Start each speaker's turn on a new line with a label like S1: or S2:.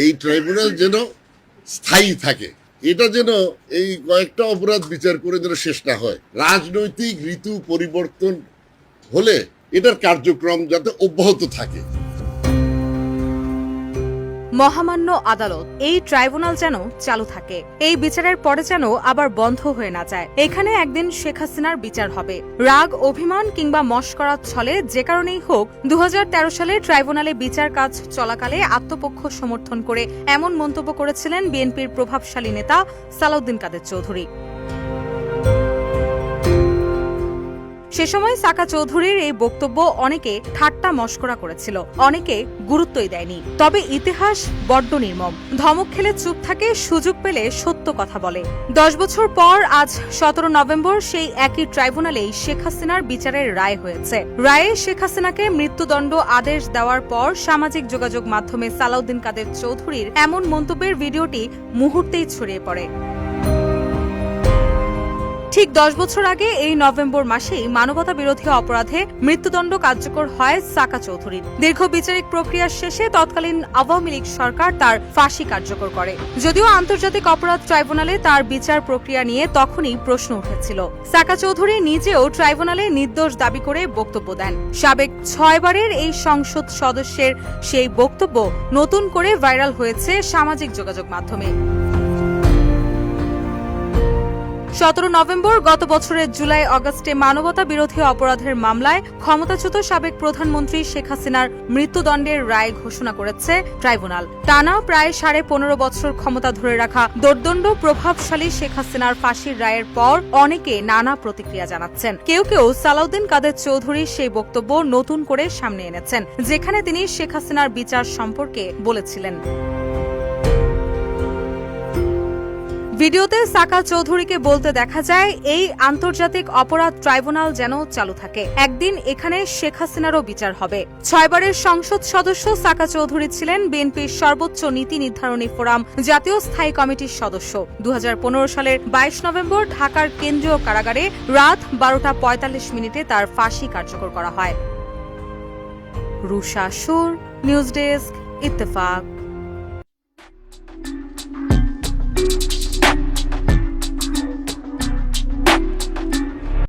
S1: এই ট্রাইব্যুনাল যেন স্থায়ী থাকে, এটা যেন এই কয়েকটা অপরাধ বিচার করে যেন শেষ না হয়। রাজনৈতিক ঋতু পরিবর্তন হলে এটার কার্যক্রম যাতে অব্যাহত থাকে।
S2: মহামান্য আদালত, এই ট্রাইব্যুনাল যেন চালু থাকে, এই বিচারের পরে যেন আবার বন্ধ হয়ে না যায়। এখানে একদিন শেখ হাসিনার বিচার হবে। রাগ, অভিমান কিংবা মশকরার ছলে যে কারণেই হোক 2013 সালে ট্রাইব্যুনালে বিচার কাজ চলাকালে আত্মপক্ষ সমর্থন করে এমন মন্তব্য করেছিলেন বিএনপির প্রভাবশালী নেতা সালাউদ্দিন কাদের চৌধুরী। সে সময় সাকা চৌধুরীর এই বক্তব্য অনেকে ঠাট্টা মশকরা করেছিল, অনেকে গুরুত্বই দেয়নি। তবে ইতিহাস বড্ড নির্মম। ধমক খেলে চুপ থাকে, সুযোগ পেলে সত্য কথা বলে। 10 বছর পর আজ 17 নভেম্বর সেই একই ট্রাইব্যুনালেই শেখ হাসিনার বিচারের রায় হয়েছে। রায়ে শেখ হাসিনাকে মৃত্যুদণ্ড আদেশ দেওয়ার পর সামাজিক যোগাযোগ মাধ্যমে সালাউদ্দিন কাদের চৌধুরীর এমন মন্তব্যের ভিডিওটি মুহূর্তেই ছড়িয়ে পড়ে। ঠিক 10 বছর আগে এই নভেম্বর মাসেই মানবতা বিরোধী অপরাধে মৃত্যুদণ্ড কার্যকর হয় সাকা চৌধুরীর। দীর্ঘ বিচারিক প্রক্রিয়ার শেষে তৎকালীন আওয়ামী লীগ সরকার তার ফাঁসি কার্যকর করে। যদিও আন্তর্জাতিক অপরাধ ট্রাইব্যুনালে তার বিচার প্রক্রিয়া নিয়ে তখনই প্রশ্ন উঠেছিল। সাকা চৌধুরী নিজেও ট্রাইব্যুনালে নির্দোষ দাবি করে বক্তব্য দেন। সাবেক 6 বারের এই সংসদ সদস্যের সেই বক্তব্য নতুন করে ভাইরাল হয়েছে সামাজিক যোগাযোগ মাধ্যমে। 17 নভেম্বর গত বছরের জুলাই আগস্টে মানবতা বিরোধী অপরাধের মামলায় ক্ষমতাচ্যুত সাবেক প্রধানমন্ত্রী শেখ হাসিনার মৃত্যুদণ্ডের রায় ঘোষণা করেছে ট্রাইব্যুনাল। টানা প্রায় 15.5 বছর ক্ষমতা ধরে রাখা দোর্দণ্ড প্রভাবশালী শেখ হাসিনার ফাঁসির রায়ের পর অনেকে নানা প্রতিক্রিয়া জানাচ্ছেন। কেউ কেউ সালাউদ্দিন কাদের চৌধুরীর সেই বক্তব্য নতুন করে সামনে এনেছেন, যেখানে তিনি শেখ হাসিনার বিচার সম্পর্কে বলেছিলেন। ভিডিওতে সাকা চৌধুরীকে বলতে দেখা যায়, এই আন্তর্জাতিক অপরাধ ট্রাইব্যুনাল যেন চালু থাকে, একদিন এখানে শেখ হাসিনারও বিচার হবে। 6 বারের সংসদ সদস্য সাকা চৌধুরী ছিলেন বিএনপির সর্বোচ্চ নীতি নির্ধারণী ফোরাম জাতীয় স্থায়ী কমিটির সদস্য। 2015 সালের 22 নভেম্বর ঢাকার কেন্দ্রীয় কারাগারে রাত 12:45 তার ফাঁসি কার্যকর করা হয়। রুশা সুর, নিউজ ডেস্ক, ইত্তেফাক।